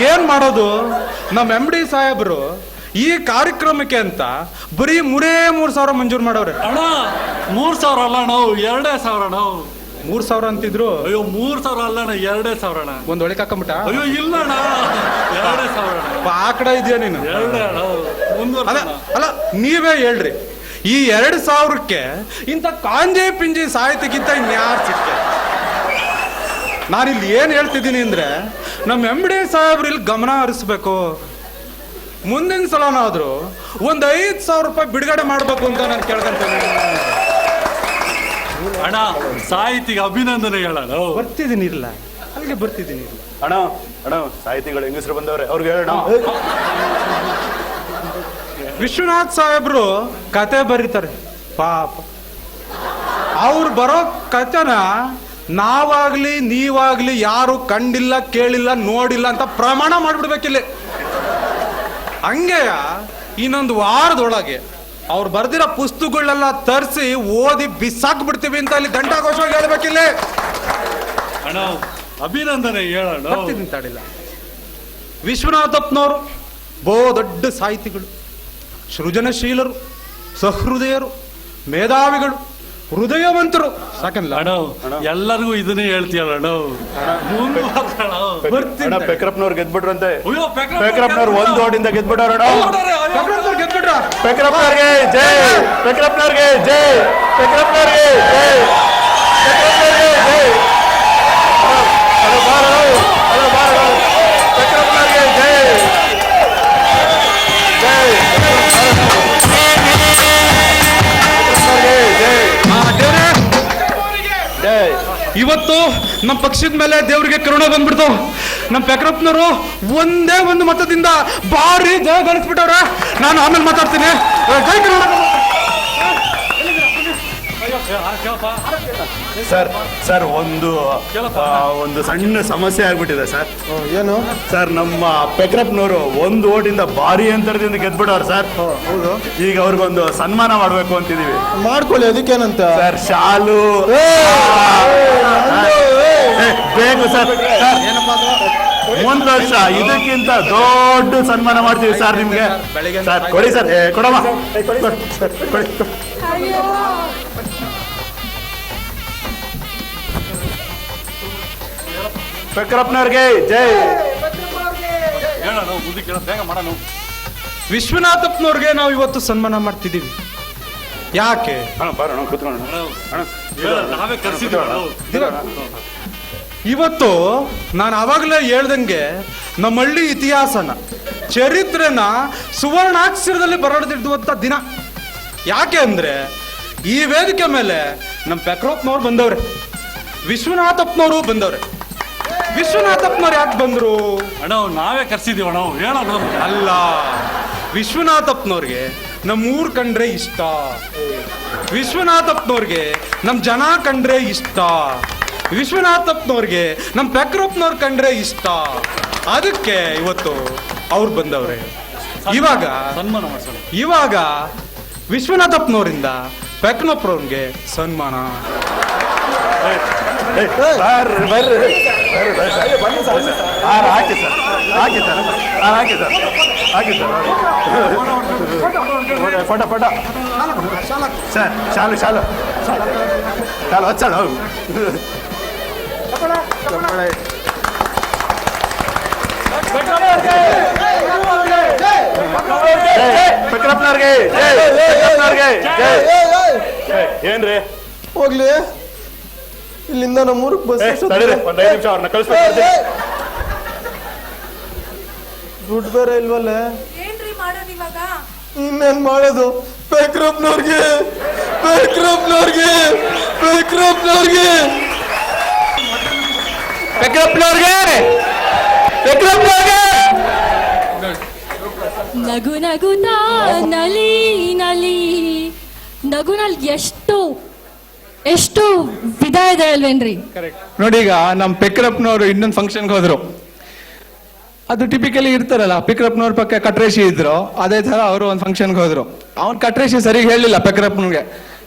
ಏನ್ ಮಾಡೋದು? ನಮ್ಮ MD ಸಾಹೇಬ್ರು ಈ ಕಾರ್ಯಕ್ರಮಕ್ಕೆ ಅಂತ ಬರೀ 3,000 ಮಂಜೂರು ಮಾಡವ್ರೆ ಅಣ್ಣ. 3,000 ಅಲ್ಲ ನಾವು 2,000 ನಾವು. 3,000 ಅಂತಿದ್ರು. ಅಯ್ಯೋ 3,000 ಅಲ್ಲ ಅಣ್ಣ, 2,000 ಅಣ್ಣ. ಒಂದ್ ಒಳಗೆ ಹಾಕೊಂಬಿಟ್ಟ. ಅಯ್ಯೋ ಇಲ್ಲ ಅಣ್ಣ, 2,000 ಅಣ್ಣ. ಆ ಕಡೆ ಇದೆಯಾ ನೀನು? ಅಲ್ಲ ನೀವೇ ಹೇಳ್ರಿ, ಈ 2,000ಕ್ಕೆ ಇಂಥ ಕಾಂಜೆ ಪಿಂಜಿ ಸಾಹಿತ್ಯಕ್ಕಿಂತ ಇನ್ಯಾರು ಸಿಕ್ಕ? ನಾನಿಲ್ಲಿ ಏನ್ ಹೇಳ್ತಿದ್ದೀನಿ ಅಂದ್ರೆ, ನಮ್ಮ MD ಸಾಹೇಬ್ರು ಇಲ್ಲಿ ಗಮನ ಹರಿಸ್ಬೇಕು. ಮುಂದಿನ ಸಲನಾದ್ರು ಒಂದ್ 5,000 ರೂಪಾಯಿ ಬಿಡುಗಡೆ ಮಾಡ್ಬೇಕು ಅಂತ ನಾನು ಕೇಳ್ಕೊಂತೀನಿ. ಅಣ್ಣ ಸಾಹಿತಿಗೆ ಅಭಿನಂದನೆ ಹೇಳೋಣ. ಬರ್ತಿದ್ದೀನಿ ಇಲ್ಲ, ಅಲ್ಲಿಗೆ ಬರ್ತಿದ್ದೀನಿ ಇಲ್ಲ. ಅಣ್ಣ ಅಣ್ಣ ಸಾಹಿತಿಗಳು ಹೆಂಗಸರು ಬಂದವ್ರೆ, ಅವ್ರಿಗೆ ಹೇಳೋಣ. ವಿಶ್ವನಾಥ್ ಸಾಹೇಬ್ರು ಕತೆ ಬರೀತಾರೆ ಪಾಪ. ಅವ್ರು ಬರೋ ಕತೆನ ನಾವಾಗ್ಲಿ ನೀವಾಗ್ಲಿ ಯಾರು ಕಂಡಿಲ್ಲ, ಕೇಳಿಲ್ಲ, ನೋಡಿಲ್ಲ ಅಂತ ಪ್ರಮಾಣ ಮಾಡ್ಬಿಡ್ಬೇಕಿಲ್ಲಿ. ಹಂಗೆ ಇನ್ನೊಂದು ವಾರದೊಳಗೆ ಅವ್ರು ಬರ್ದಿರೋ ಪುಸ್ತಕಗಳೆಲ್ಲ ತರಿಸಿ ಓದಿ ಬಿಸಾಕ್ಬಿಡ್ತೀವಿ ಅಂತ ಅಲ್ಲಿ ಘಂಟಾಘೋಷವಾಗಿ ಹೇಳ್ಬೇಕಿಲ್ಲಿ. ಅಣ್ಣ ಅಭಿನಂದನೆ ಹೇಳೋಣ. ಬರ್ತಿದ್ದೀನಿ ತಡಿಲ್ಲ. ವಿಶ್ವನಾಥಪ್ಪನವರು ದೊಡ್ಡ ಸಾಹಿತಿಗಳು, ಸೃಜನಶೀಲರು, ಸಹೃದಯರು, ಮೇಧಾವಿಗಳು, ಹೃದಯವಂತರು. ಸಾಕಲ್ಲ ಅಣ್ಣ, ಎಲ್ಲರಿಗೂ ಇದನ್ನೇ ಹೇಳ್ತೀಯಲ್ಲ. ಪೆಕ್ರಪ್ಪನವ್ರು ಗೆದ್ಬಿಟ್ರಂತೆ. ಅಯ್ಯೋ ಪೆಕ್ರಪ್ಪನವ್ರು 1 ಓಟಿಂದ ಗೆದ್ಬಿಟ್ಟವ್ರಣ. ಗೆದ್ಬಿಟ್ರ. ಪೆಕ್ರಪ್ಪನವ್ರಿಗೆ ಜೈ, ಪೆಕ್ರಪ್ಪನವ್ರಿಗೆ ಜೈ, ಪೆಕ್ರಪ್ಪನವ್ರಿಗೆ ಜೈ, ಪೆಕ್ರಪ್ಪನವ್ರಿಗೆ ಜೈ. ಪೆಕ್ರಪ್ಪನವ್ರಿಗೆ ಜೈ ಜೈ. ಇವತ್ತು ನಮ್ಮ ಪಕ್ಷದ ಮೇಲೆ ದೇವರಿಗೆ ಕರುಣೆ ಬಂದ್ಬಿಡ್ತು. ನಮ್ಮ ಪೆಕ್ರಪ್ಪನವರು ಒಂದೇ ಒಂದು ಮತದಿಂದ ಭಾರಿ ಜಯ ಗಳಿಸ್ಬಿಟ್ಟವ್ರ. ನಾನು ಆಮೇಲೆ ಮಾತಾಡ್ತೀನಿ. ಜೈ ಕರ್ನಾಟಕ. ಸರ್ ಸರ್ ಒಂದು ಸಣ್ಣ ಸಮಸ್ಯೆ ಆಗ್ಬಿಟ್ಟಿದೆ ಸರ್. ಏನು ಸರ್, ನಮ್ಮ ಪೆಕ್ರಪ್ಪನವರು 1 ಓಟಿಂದ ಭಾರಿ ಅಂತರದಿಂದ ಗೆದ್ಬಿಟ್ಟವ್ರು ಸರ್. ಹೌದು, ಈಗ ಅವ್ರಿಗೊಂದು ಸನ್ಮಾನ ಮಾಡ್ಬೇಕು ಅಂತಿದೀವಿ. ಮಾಡ್ಕೊಳ್ಳಿ, ಅದಕ್ಕೇನಂತ. ಸರ್ ಶಾಲು ಬೇಕು ಸರ್. ಮುಂದ್ ವರ್ಷ ಇದಕ್ಕಿಂತ ದೊಡ್ಡ ಸನ್ಮಾನ ಮಾಡ್ತೀವಿ ಸರ್ ನಿಮ್ಗೆ. ಸರ್ ಕೊಡಿ ಸರ್, ಕೊಡಮ್ಮ. ಪೆಕ್ರಪ್ಪನವ್ರಿಗೆ ಜೈ. ಹೇಳೋಣ, ಮುಂದಕ್ಕೆ ಬೇಗ ಮಾಡೋಣ. ವಿಶ್ವನಾಥಪ್ಪನವ್ರಿಗೆ ನಾವು ಇವತ್ತು ಸನ್ಮಾನ ಮಾಡ್ತಿದ್ದೀವಿ. ಯಾಕೆ? ಬರೋಣ, ಕೂತ್ಕೊಳ್ಳೋಣ. ನಾವೇ ಕರೆಸಿದ್ವಿ. ಇವತ್ತು ನಾನು ಆವಾಗಲೇ ಹೇಳ್ದಂಗೆ ನಮ್ಮ ಹಳ್ಳಿ ಇತಿಹಾಸನ, ಚರಿತ್ರೆನ ಸುವರ್ಣಾಕ್ಷರದಲ್ಲಿ ಬರೆದಿಡುವಂಥ ದಿನ. ಯಾಕೆ ಅಂದ್ರೆ ಈ ವೇದಿಕೆ ಮೇಲೆ ನಮ್ಮ ಪೆಕ್ರಪ್ಪನವ್ರು ಬಂದವ್ರೆ, ವಿಶ್ವನಾಥಪ್ಪನವರು ಬಂದವ್ರೆ. ವಿಶ್ವನಾಥಪ್ಪನವ್ರು ಯಾಕೆ ಬಂದ್ರು? ಅಣ್ಣ ನಾವೇ ಕರ್ಸಿದೀವಿ ಅಣ್ಣ. ಹೇಳೋಣ. ಅಲ್ಲ, ವಿಶ್ವನಾಥಪ್ಪನವ್ರಿಗೆ ನಮ್ಮ ಊರ್ ಕಂಡ್ರೆ ಇಷ್ಟ, ವಿಶ್ವನಾಥಪ್ಪನವ್ರಿಗೆ ನಮ್ಮ ಜನ ಕಂಡ್ರೆ ಇಷ್ಟ, ವಿಶ್ವನಾಥಪ್ಪನವ್ರಿಗೆ ನಮ್ಮ ಪೆಕ್ರಪ್ಪನವ್ರ ಕಂಡ್ರೆ ಇಷ್ಟ. ಅದಕ್ಕೆ ಇವತ್ತು ಅವ್ರು ಬಂದವ್ರೆ. ಸನ್ಮಾನ ಮಾಡ್ಸೋಣ. ಇವಾಗ ವಿಶ್ವನಾಥಪ್ಪನವರಿಂದ ಪೆಕ್ರಪ್ಪನವ್ರಿಗೆ ಸನ್ಮಾನ. ಹಾಕಿ ಸರ್, ಹಾಕಿ ಸರ್, ಹಾಕಿ ಸರ್, ಹಾಕಿ ಸರ್. Photo sir. ಶಾಲು ಶಾಲು ಶಾಲು ಹಚ್ಚಾಳು. ಪೆಕ್ರಪ್ಪನವ್ರಿಗೆ ಏನ್ರಿ? ಹೋಗ್ಲಿ, ಇಲ್ಲಿಂದ ನಮ್ಮ ಊರಿಗೆ ಬಸ್. ಒಂದು 5 ನಿಮಿಷ ಅವ್ರನ್ನ ಕಳಿಸ್ಬೇಕು. ದುಡ್ಡು ಬೇರೆ ಇಲ್ವಲ್ಲ, ಏನ್ರಿ ಮಾಡೋದು ಇವಾಗ? ಇನ್ನೇನ್ ಮಾಡೋದು? ಪೆಕ್ರಪ್ಪನವ್ರಿಗೆ ಪೆಕ್ರಪ್ಪನವ್ರಿಗೆ ಪೆಕ್ರಪ್ಪನವ್ರಿಗೆ ಪೆಕ್ರಪ್ಪನವ್ರಿಗೆ ಪೆಕ್ರಪ್ಪನವ್ರಿಗೆ ನಗು ನಗುತ್ತಾ ನಲಿ ನಲಿ ನಗುನಲ್ಲಿ ಎಷ್ಟು ವಿಧ ಇದೆ ಅಲ್ವೇನ್ರಿ? ನೋಡಿ, ಈಗ ನಮ್ಮ ಪೆಕ್ರಪ್ಪನವರು ಇನ್ನೊಂದು ಫಂಕ್ಷನ್ಗೆ ಹೋದ್ರು. ಅದು ಟಿಪಿಕಲಿ ಇರ್ತಾರಲ್ಲ, ಪೆಕ್ರಪ್ಪನವ್ರ ಪಕ್ಕ ಕಟ್ರೇಶಿ ಇದ್ರು, ಅದೇ ತರ ಅವರು ಒಂದು ಫಂಕ್ಷನ್ಗೆ ಹೋದ್ರು. ಅವ್ನು ಕಟ್ರೇಶಿ ಸರಿಗೆ ಹೇಳಿಲ್ಲ ಪೆಕ್ರಪ್ಪನಿಗೆ.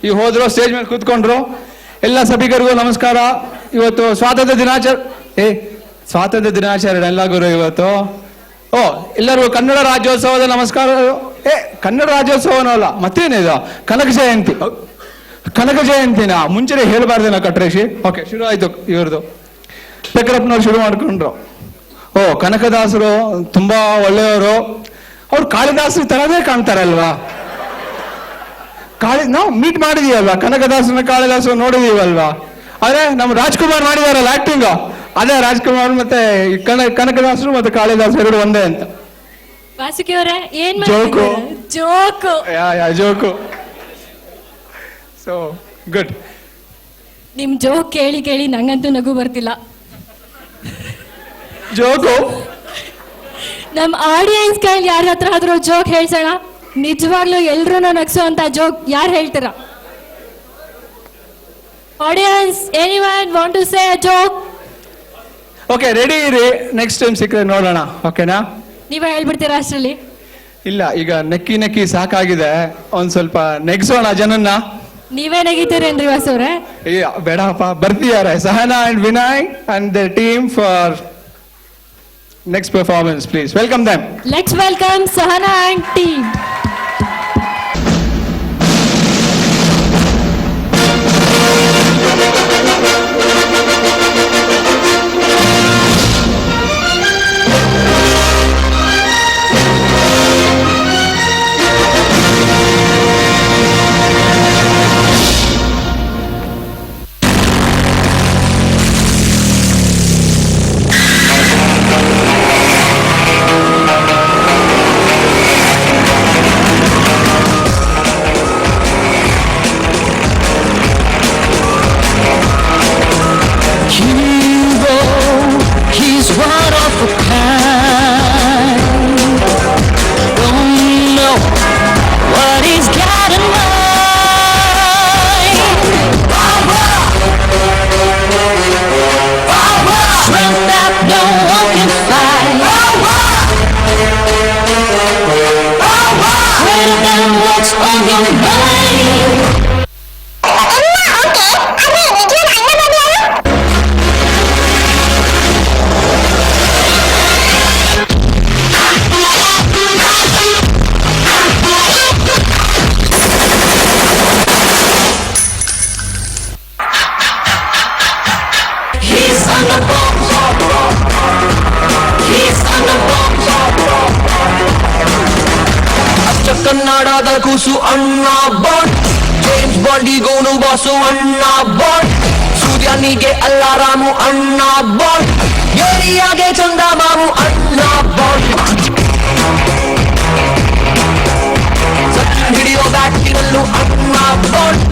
ಈಗ ಹೋದ್ರು, ಸ್ಟೇಜ್ ಮೇಲೆ ಕೂತ್ಕೊಂಡ್ರು. ಎಲ್ಲ ಸಭಿಕರಿಗೂ ನಮಸ್ಕಾರ. ಇವತ್ತು ಸ್ವಾತಂತ್ರ್ಯ ದಿನಾಚರಣೆ ಸ್ವಾತಂತ್ರ್ಯ ದಿನಾಚರಣೆ ಎಲ್ಲ ಗುರು ಇವತ್ತು. ಓ, ಎಲ್ಲರಿಗೂ ಕನ್ನಡ ರಾಜ್ಯೋತ್ಸವದ ನಮಸ್ಕಾರ. ಕನ್ನಡ ರಾಜ್ಯೋತ್ಸವನೂ ಅಲ್ಲ, ಮತ್ತೇನಿದು, ಕನಕ ಜಯಂತಿ. ಕನಕ ಜಯಂತಿನ ಮುಂಚೆನೆ ಹೇಳ್ಬಾರ್ದೇನ ಕಟ್ರೇಶಿ? ಓಕೆ, ಶುರು ಆಯ್ತು ಇವ್ರದ್ದು. ಪೆಕ್ಕರಪ್ಪನವ್ರು ಶುರು ಮಾಡ್ಕೊಂಡ್ರು. ಓ, ಕನಕದಾಸರು ತುಂಬಾ ಒಳ್ಳೆಯವರು. ಅವ್ರು ಕಾಳಿದಾಸರು ತರದೇ ಕಾಣ್ತಾರಲ್ವಾ? ನಾವು ಮೀಟ್ ಮಾಡಿದೀವಲ್ವಾ, ಕನಕದಾಸನ ಕಾಳಿದಾಸರು ನೋಡಿದೀವಲ್ವಾ? ಆದ್ರೆ ನಮ್ಮ ರಾಜ್ಕುಮಾರ್ ಮಾಡಿದಾರಲ್ಲ ಆಕ್ಟಿಂಗ್, ಅದೇ ರಾಜ್ಕುಮಾರ್ ಮತ್ತೆ ಕನಕದಾಸರು ಮತ್ತೆ ಕಾಳಿದಾಸರು ಎರಡು ಒಂದೇ ಅಂತ. ವಾಸುಕಿ ಅವರೇ, ಏನ್ joke. Joke joke. So good. ನಿಮ್ ಜೋಕ್ ಕೇಳಿ ಕೇಳಿ ನಂಗಂತೂ ನಗು ಬರ್ತಿಲ್ಲ. ಜೋಕು. ನಮ್ ಆಡಿಯನ್ಸ್ ಕೈಲಿ ಯಾರ ಹತ್ರ ಆದ್ರೂ ಜೋಕ್ ಹೇಳ್ಸೋಣ. ನಿಜವಾಗ್ಲೂ ಎಲ್ರೂ ನಗ್ಸೋ ಜೋಕ್ ಯಾರು ಹೇಳ್ತೀರಾ? Audience, anyone want to say a joke? Okay, ready ಇರಿ. ನೆಕ್ಸ್ಟ್ ಟೈಮ್ ಸಿಕ್ಕರೆ ನೋಡೋಣ, ಓಕೆನಾ? ನೀವೇ ಹೇಳ್ಬಿಡ್ತೀರಾ ಅಷ್ಟರಲ್ಲಿ? ಇಲ್ಲ, ಈಗ ನೆಕ್ಕಿ ನೆಕ್ಕಿ ಸಾಕಾಗಿದೆ. ಒಂದ್ ಸ್ವಲ್ಪ ನೆಗ್ಸೋಣ ಜನನ್ನ. ನೀವೇ ನೆಗಿತೀರೇನ್ರಿ ವಾಸವ್ರೆ? ಬೇಡಪ್ಪ, ಬರ್ತಿದ್ದಾರೆ Sahana and Vinay and the team for next performance. Please welcome them. Let's welcome Sahana and team. ಕನ್ನಡದ ಕೂಸು ಅಣ್ಣ ಬಾಂಡ್, ಜೇಮ್ಸ್ ಬಾಂಡಿಗೋನು ಬಾಸು ಅಣ್ಣ ಬಾಂಡ್, ಸೂರ್ಯನಿಗೆ ಅಲ್ಲಾರಾಮು ಅಣ್ಣ ಬಾಂಡ್, ಏರಿಯಾಗೆ ಚಂದಮಾಮು ಅಣ್ಣ ಬಾಂಡ್. ಸಚಿನ್ ಹಿಡಿಯೋ ಬ್ಯಾಟಿನಲ್ಲೂ ಅಣ್ಣ ಬಾಂಡ್,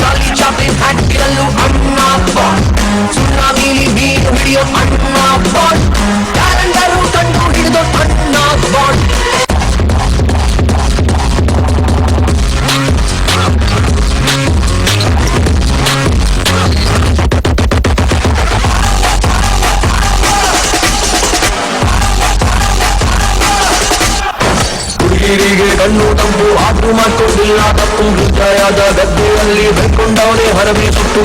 ಚಾರ್ಲಿ ಚಾಪ್ಲಿನ್ ಹ್ಯಾಟಿನಲ್ಲೂ ಅಣ್ಣ ಬಾಂಡ್, ಸುನಾಮಿಲಿ ಮೀನು ಹಿಡಿಯೋ ಅಣ್ಣ ಬಾಂಡ್, ಕ್ಯಾಲೆಂಡರು ಕಂಡು ಹಿಡಿದು ಅಣ್ಣ ಬಾಂಡ್. ಹುಡುಗಿರಿಗೆ ಕಣ್ಣು ತಂಪು ಆದ್ರೂ ಮಾಡ್ಕೊಂಡಿಲ್ಲ ತಪ್ಪು, ಹೃದಯದ ಗದ್ದೆಯಲ್ಲಿ ಬೆಳ್ಕೊಂಡವನೇ ಹರವಿ ಸುಟ್ಟು.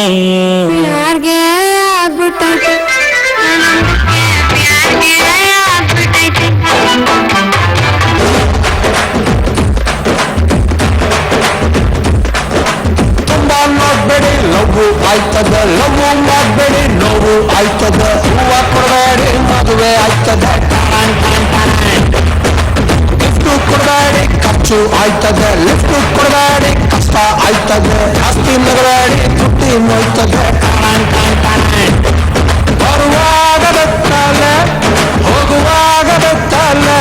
ಯಾರ್ಗೆ ಆಗ್ಬಿಟ್ಟೈತೆ ಯಾರ್ಗೆ ಆಗ್ಬಿಟ್ಟೈತೆ ತುಂಬಾ ಮಾಡ್ಬೇಡಿ ಲವ್ವು ಆಯ್ತದ ಲವ್ವು ಮಾಡ್ಬೇಡಿ ನೋವು ಆಯ್ತದ ಹೂವ ಕೊಡಬೇಡಿ ಮದುವೆ ಆಯ್ತದ ಲಿಫ್ಟ್ ಕೊಡಬೇಡಿ ಖರ್ಚು ಆಯ್ತದ ಲಿಫ್ಟ್ ಕೊಡಬೇಡಿ ಕಷ್ಟ ಆಯ್ತದ ಜಾಸ್ತಿ ನಗಬೇಡಿ ತುಟ್ಟಿ ನೋಯ್ತದ ಬರುವಾಗ ಬೆತ್ತಲೆ ಹೋಗುವಾಗ ಬೆತ್ತಲೆ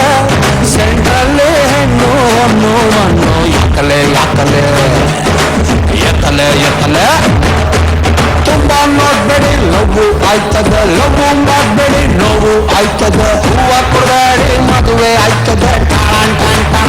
ಸೆಂಟ್ರಲ್ಲಿ ಹೆಣ್ಣು ಹೊನ್ನು ಮಣ್ಣು ಯಾಕಲೆ ಯಾಕಲೆ ಎತ್ತಲೆ ಎತ್ತಲೆ ತುಂಬಾ ಮಾಡ್ಬೇಡಿ ಲವ್ವು ಆಯ್ತದ ಲವ್ವು ಮಾಡ್ಬೇಡಿ ನೋವು ಆಯ್ತದ ಹೂವ ಕೊಡಬೇಡಿ ಮದುವೆ ಆಯ್ತದ ಟಾಣ್ ಟಾಣ್ ಟಾಣ್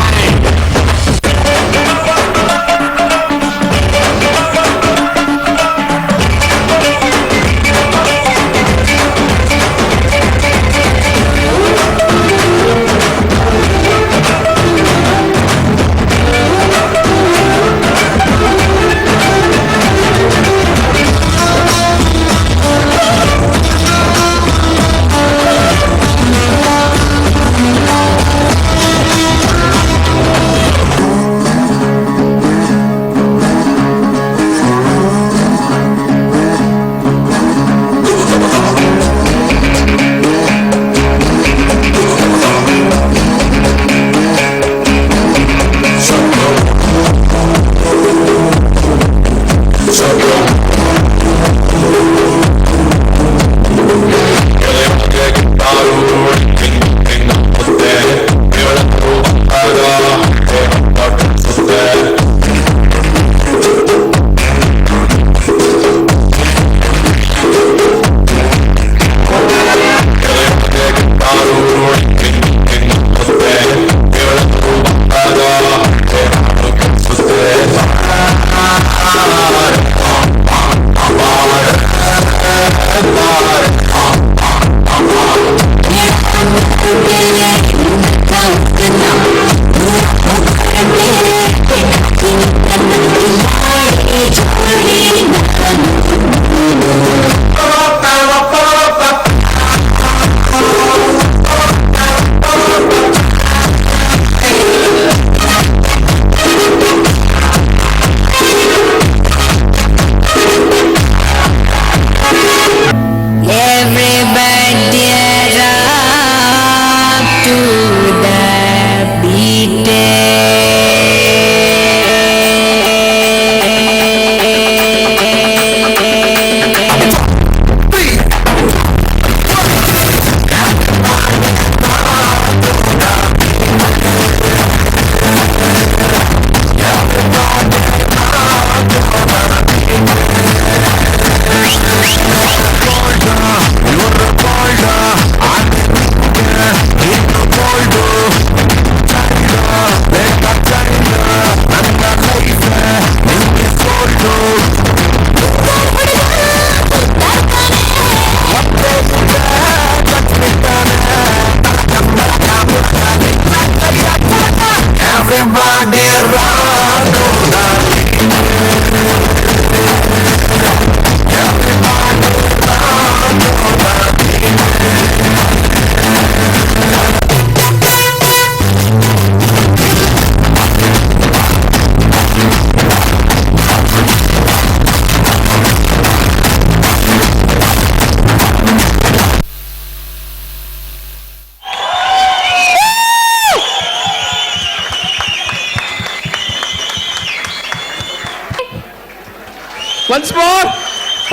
Once more.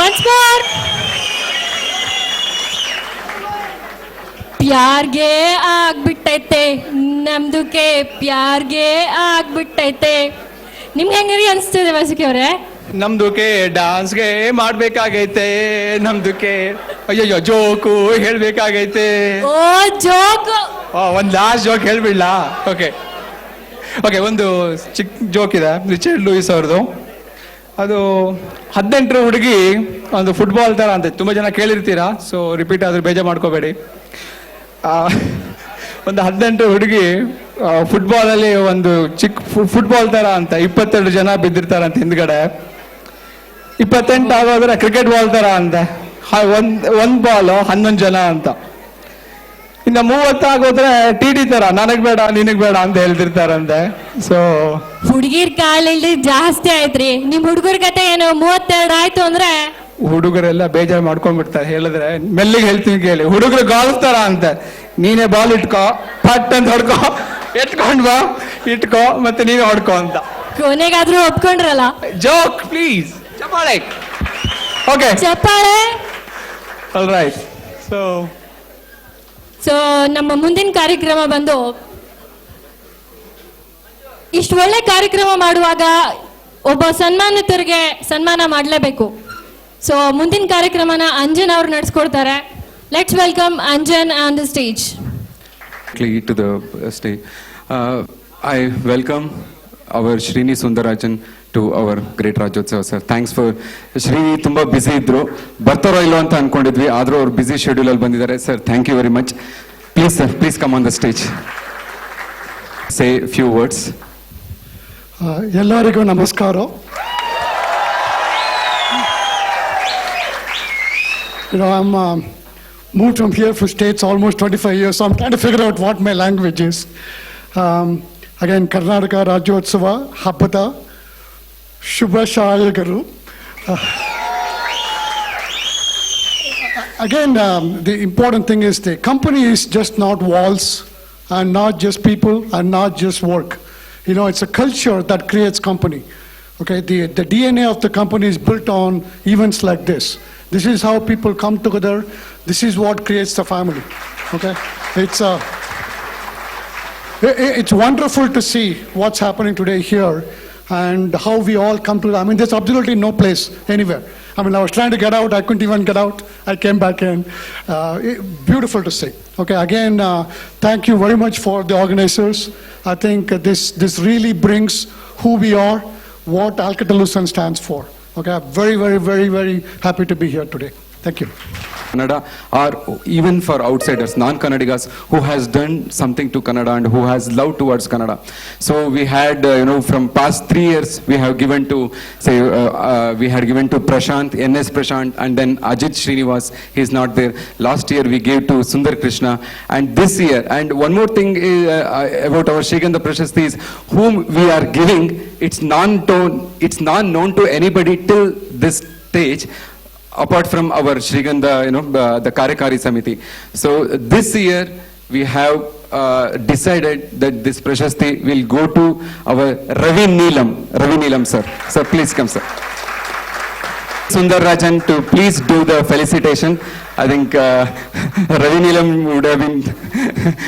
Once more. ಪ್ಯಾರ್ಗೆ ಆಗ್ಬಿಟ್ಟೈತೆ ನಮ್ದುಕ್ಕೆ ಪ್ಯಾರ್ಗೆ ಆಗ್ಬಿಟ್ಟೈತೆ ನಿಮ್ಗೆ ಹೆಂಗ್ರಿ ಅನಿಸ್ತಿದೆ ವಾಸುಕಿ ಅವರೇ? ನಮ್ದುಕ್ಕೆ ಡಾನ್ಸ್ಗೆ ಮಾಡ್ಬೇಕಾಗೈತೆ, ನಮ್ದುಕ್ಕೆ ಅಯ್ಯಯ್ಯೋ ಜೋಕು ಹೇಳ್ಬೇಕಾಗೈತೆ. ಓ ಜೋಕು. ಒಂದು ಲಾಸ್ಟ್ ಜೋಕ್ ಹೇಳ್ಬಿಡ್ಲಾ? ಓಕೆ ಓಕೆ, ಒಂದು ಚಿಕ್ಕ ಜೋಕ್ ಇದೆ ರಿಚರ್ಡ್ ಲೂಯಿಸ್ ಅವ್ರದ್ದು. ಅದು 18 ಹುಡುಗಿ ಒಂದು ಫುಟ್ಬಾಲ್ ಥರ ಅಂತ, ತುಂಬ ಜನ ಕೇಳಿರ್ತೀರಾ, ಸೊ ರಿಪೀಟ್ ಆದ್ರೆ ಬೇಜಾರು ಮಾಡ್ಕೋಬೇಡಿ. ಒಂದು 18 ಹುಡುಗಿ ಫುಟ್ಬಾಲಲ್ಲಿ ಒಂದು ಚಿಕ್ಕ ಫುಟ್ಬಾಲ್ ಥರ ಅಂತ 22 ಜನ ಬಿದ್ದಿರ್ತಾರಂತ ಹಿಂದ್ಗಡೆ. 28 ಆಗೋದ್ರೆ ಕ್ರಿಕೆಟ್ ಬಾಲ್ ತರ ಅಂತ, ಒಂದ್ ಬಾಲ್ 11 ಜನ ಅಂತ. ಇನ್ನು 30 ಆಗೋದ್ರೆ ಟಿ ತರ ನನಗ್ ಬೇಡ ನಿನಗ್ ಬೇಡ ಅಂತ ಹೇಳ್ತಿರ್ತಾರಂತೆ. ಸೊ ಹುಡುಗಿರ್ ಕಾಲಲ್ಲಿ ಜಾಸ್ತಿ ಆಯ್ತ್ರಿ. ನಿಮ್ ಹುಡುಗರ ಕತೆ ಏನು 32 ಆಯ್ತು ಅಂದ್ರೆ ಹುಡುಗರೆಲ್ಲ ಬೇಜಾರು ಮಾಡ್ಕೊಂಡ್ಬಿಡ್ತಾರೆ. ಹೇಳಿದ್ರೆ ಮೆಲ್ಲಿಗೆ ಹೇಳ್ತೀನಿ ಕೇಳಿ, ಹುಡುಗರು ಗಾಲ್ಫ್ ತರ ಅಂತ, ನೀನೇ ಬಾಲ್ ಇಟ್ಕೋ, ಪಟ್ ಅಂತ ಹೊಡ್ಕೋ, ಎತ್ಕೊಂಡ್ ಬಾ, ಇಟ್ಕೋ, ಮತ್ತೆ ನೀವೇ ಹೊಡ್ಕೋ ಅಂತ. ಕೊನೆಗಾದ್ರೂ ಒಪ್ಕೊಂಡ್ರಲ್ಲ. ಜೋಕ್ ಪ್ಲೀಸ್, ಚಪ್ಪಾಳೆ. ಓಕೆ, ಚಪ್ಪಾಳೆ. All right. ಸೊ ನಮ್ಮ ಮುಂದಿನ ಕಾರ್ಯಕ್ರಮ ಬಂದು, ಇಷ್ಟು ಒಳ್ಳೆ ಕಾರ್ಯಕ್ರಮ ಮಾಡುವಾಗ ಒಬ್ಬ ಸನ್ಮಾನಿತರಿಗೆ ಸನ್ಮಾನ ಮಾಡಲೇಬೇಕು. ಸೊ ಮುಂದಿನ ಕಾರ್ಯಕ್ರಮನ ಅಂಜನ್ ಅವರು ನಡೆಸ್ಕೊಡ್ತಾರೆ. Let's welcome Anjan on the stage. To the stage, I welcome our Srini Sundarajan to our great Rajyotsava sir. Thanks for Srini. ತುಂಬಾ ಬ್ಯುಸಿ ಇದ್ರು, ಬರ್ತಾರೋ ಇಲ್ಲೋ ಅಂತ ಅನ್ಕೊಂಡಿದ್ವಿ, ಆದ್ರೂ ಅವ್ರು ಬ್ಯುಸಿ ಶೆಡ್ಯೂಲ್ ಅಲ್ಲಿ ಬಂದಿದ್ದಾರೆ. Sir thank you very much. Please sir, please come on the stage, say few words. ಎಲ್ಲರಿಗೂ ನಮಸ್ಕಾರ. I'm moved from here for States almost 25 years, so I'm trying to figure out what my language is. Again, Karnataka Rajyotsava Habbada Shubhashayagaru. Again, the important thing is the company is just not walls and not just people and not just work. You know, it's a culture that creates company. Okay, the DNA of the company is built on events like this. This is how people come together. This is what creates the family. Okay, it's wonderful to see what's happening today here and how we all come together. I mean, there's absolutely no place anywhere. I mean, I was trying to get out, I couldn't even get out. I came back in. Beautiful to see. Okay, again, thank you very much for the organizers. I think this really brings who we are, what Alcatel-Lucent stands for. Okay, I'm very, very, very, very happy to be here today. Thank you. Kannada, or even for outsiders, non-Kannadigas, who has done something to Kannada and who has love towards Kannada. So we had, from past 3 years, we have given to, we had given to Prashant, N.S. Prashant, and then Ajit Srinivas, he's not there. Last year we gave to Sundar Krishna, and this year, and one more thing is, about our Shrigandha Prashastis, whom we are giving, it's not known to anybody till this stage, apart from our Shrigandha, the Karyakari Samiti. So this year we have decided that this Prashasti will go to our Ravi Neelam sir. Sir, please come sir. Sundar Rajan to please do the felicitation. I think Ravi Neelam would have been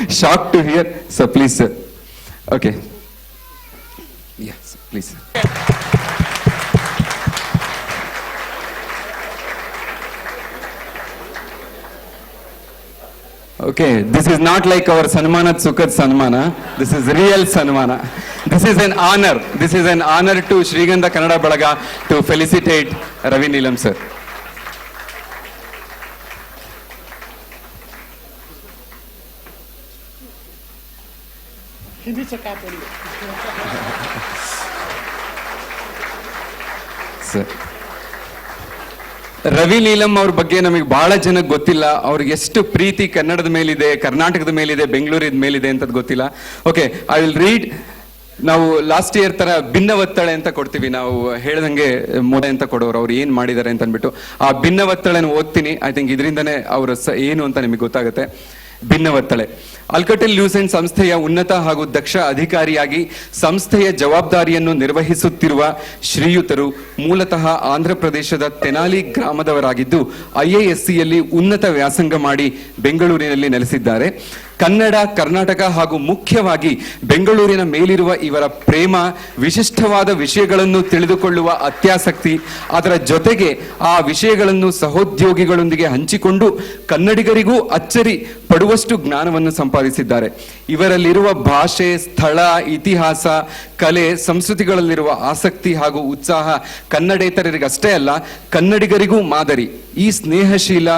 shocked to hear. So please sir. Okay. Yes, please. Okay, this is not like our Sanmanat Sukhat Sanmana. This is real Sanmana. This is an honor. This is an honor to Shrigandha Kannada Balaga to felicitate Ravi Neelam sir. Sir. Ravi Neelam ಅವ್ರ ಬಗ್ಗೆ ನಮಗೆ ಬಹಳ ಜನಕ್ಕೆ ಗೊತ್ತಿಲ್ಲ. ಅವ್ರಿಗೆ ಎಷ್ಟು ಪ್ರೀತಿ ಕನ್ನಡದ ಮೇಲಿದೆ, ಕರ್ನಾಟಕದ ಮೇಲಿದೆ, ಬೆಂಗಳೂರಿನ ಮೇಲಿದೆ ಅಂತ ಗೊತ್ತಿಲ್ಲ. Okay, I will read. ನಾವು ಲಾಸ್ಟ್ ಇಯರ್ ತರ ಭಿನ್ನವತ್ತಳೆ ಅಂತ ಕೊಡ್ತೀವಿ, ನಾವು ಹೇಳ್ದಂಗೆ ಮೋದ ಅಂತ ಕೊಡೋರು, ಅವ್ರು ಏನ್ ಮಾಡಿದ್ದಾರೆ ಅಂತ ಅಂದ್ಬಿಟ್ಟು ಆ ಭಿನ್ನವತ್ತಳೆನ ಓದ್ತೀನಿ. ಐ ಥಿಂಕ್ ಇದರಿಂದನೇ ಅವ್ರ ಏನು ಅಂತ ನಿಮಗೆ ಗೊತ್ತಾಗುತ್ತೆ. ಭಿನ್ನವತ್ತಳೆ. ಅಲ್ಕಟೆಲ್-ಲ್ಯೂಸೆಂಟ್ ಸಂಸ್ಥೆಯ ಉನ್ನತ ಹಾಗೂ ದಕ್ಷ ಅಧಿಕಾರಿಯಾಗಿ ಸಂಸ್ಥೆಯ ಜವಾಬ್ದಾರಿಯನ್ನು ನಿರ್ವಹಿಸುತ್ತಿರುವ ಶ್ರೀಯುತರು ಮೂಲತಃ ಆಂಧ್ರ ಪ್ರದೇಶದ ತೆನಾಲಿ ಗ್ರಾಮದವರಾಗಿದ್ದು IIScಯಲ್ಲಿ ಉನ್ನತ ವ್ಯಾಸಂಗ ಮಾಡಿ ಬೆಂಗಳೂರಿನಲ್ಲಿ ನೆಲೆಸಿದ್ದಾರೆ. ಕನ್ನಡ, ಕರ್ನಾಟಕ ಹಾಗೂ ಮುಖ್ಯವಾಗಿ ಬೆಂಗಳೂರಿನ ಮೇಲಿರುವ ಇವರ ಪ್ರೇಮ, ವಿಶಿಷ್ಟವಾದ ವಿಷಯಗಳನ್ನು ತಿಳಿದುಕೊಳ್ಳುವ ಅತ್ಯಾಸಕ್ತಿ, ಅದರ ಜೊತೆಗೆ ಆ ವಿಷಯಗಳನ್ನು ಸಹೋದ್ಯೋಗಿಗಳೊಂದಿಗೆ ಹಂಚಿಕೊಂಡು ಕನ್ನಡಿಗರಿಗೂ ಅಚ್ಚರಿ ಪಡುವಷ್ಟು ಜ್ಞಾನವನ್ನು ಸಂಪಾದಿಸಿದ್ದಾರೆ. ಇವರಲ್ಲಿರುವ ಭಾಷೆ, ಸ್ಥಳ, ಇತಿಹಾಸ, ಕಲೆ, ಸಂಸ್ಕೃತಿಗಳಲ್ಲಿರುವ ಆಸಕ್ತಿ ಹಾಗೂ ಉತ್ಸಾಹ ಕನ್ನಡೇತರರಿಗಷ್ಟೇ ಅಲ್ಲ, ಕನ್ನಡಿಗರಿಗೂ ಮಾದರಿ. ಈ ಸ್ನೇಹಶೀಲ,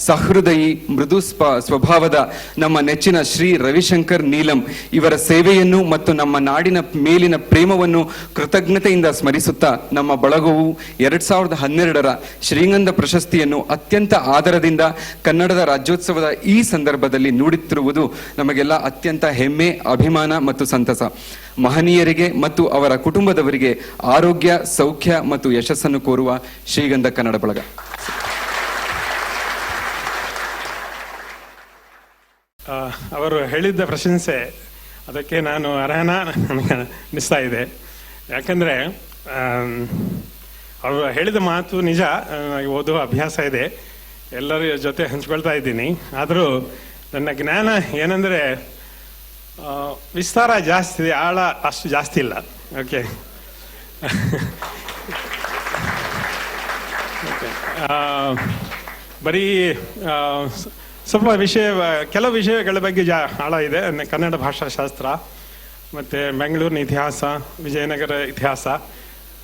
ಸಹೃದಯಿ, ಮೃದು ಸ್ವಭಾವದ ನಮ್ಮ ನೆಚ್ಚಿನ ಶ್ರೀ ರವಿಶಂಕರ್ ನೀಲಂ ಇವರ ಸೇವೆಯನ್ನು ಮತ್ತು ನಮ್ಮ ನಾಡಿನ ಮೇಲಿನ ಪ್ರೇಮವನ್ನು ಕೃತಜ್ಞತೆಯಿಂದ ಸ್ಮರಿಸುತ್ತಾ ನಮ್ಮ ಬಳಗವು 2012ರ ಶ್ರೀಗಂಧ ಪ್ರಶಸ್ತಿಯನ್ನು ಅತ್ಯಂತ ಆದರದಿಂದ ಕನ್ನಡದ ರಾಜ್ಯೋತ್ಸವದ ಈ ಸಂದರ್ಭದಲ್ಲಿ ನೀಡುತ್ತಿರುವುದು ನಮಗೆಲ್ಲ ಅತ್ಯಂತ ಹೆಮ್ಮೆ, ಅಭಿಮಾನ ಮತ್ತು ಸಂತಸ. ಮಹನೀಯರಿಗೆ ಮತ್ತು ಅವರ ಕುಟುಂಬದವರಿಗೆ ಆರೋಗ್ಯ, ಸೌಖ್ಯ ಮತ್ತು ಯಶಸ್ಸನ್ನು ಕೋರುವ ಶ್ರೀಗಂಧ ಕನ್ನಡ ಬಳಗ. ಅವರು ಹೇಳಿದ್ದ ಪ್ರಶಂಸೆ ಅದಕ್ಕೆ ನಾನು ಅರ್ಹನ ನನಗೆ ಅನಿಸ್ತಾ ಇದೆ. ಯಾಕಂದರೆ ಅವರು ಹೇಳಿದ ಮಾತು ನಿಜ. ಓದುವ ಅಭ್ಯಾಸ ಇದೆ, ಎಲ್ಲರ ಜೊತೆ ಹಂಚ್ಕೊಳ್ತಾ ಇದ್ದೀನಿ. ಆದರೂ ನನ್ನ ಜ್ಞಾನ ಏನಂದರೆ ವಿಸ್ತಾರ ಜಾಸ್ತಿ ಇದೆ, ಆಳ ಅಷ್ಟು ಜಾಸ್ತಿ ಇಲ್ಲ. ಓಕೆ ಬರೀ ಸ್ವಲ್ಪ ಕೆಲವು ವಿಷಯಗಳ ಬಗ್ಗೆ ಆಳ ಇದೆ. ಕನ್ನಡ ಭಾಷಾಶಾಸ್ತ್ರ ಮತ್ತು ಬೆಂಗಳೂರಿನ ಇತಿಹಾಸ, ವಿಜಯನಗರ ಇತಿಹಾಸ,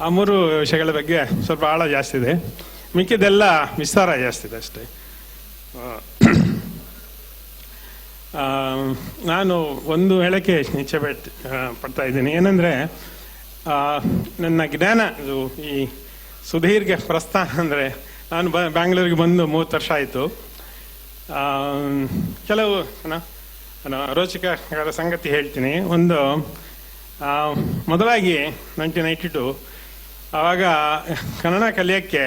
ಆ 3 ವಿಷಯಗಳ ಬಗ್ಗೆ ಸ್ವಲ್ಪ ಆಳ ಜಾಸ್ತಿ ಇದೆ. ಮಿಕ್ಕಿದೆಲ್ಲ ವಿಸ್ತಾರ ಜಾಸ್ತಿ ಇದೆ ಅಷ್ಟೇ. ನಾನು ಒಂದು ಹೇಳಕ್ಕೆ ಇಚ್ಛೆ ಪಡ್ತಾ ಇದ್ದೀನಿ. ಏನಂದರೆ ನನ್ನ ಜ್ಞಾನ ಇದು ಈ ಸುದೀರ್ಘ ಪ್ರಸ್ಥಾನ ಅಂದರೆ ನಾನು ಬ್ಯಾಂಗ್ಳೂರಿಗೆ ಬಂದು 30 ವರ್ಷ ಆಯಿತು. ಕೆಲವು ರೋಚಕ ಸಂಗತಿ ಹೇಳ್ತೀನಿ. ಒಂದು ಮೊದಲಾಗಿ 1992 ಆವಾಗ ಕನ್ನಡ ಕಲಿಯೋಕ್ಕೆ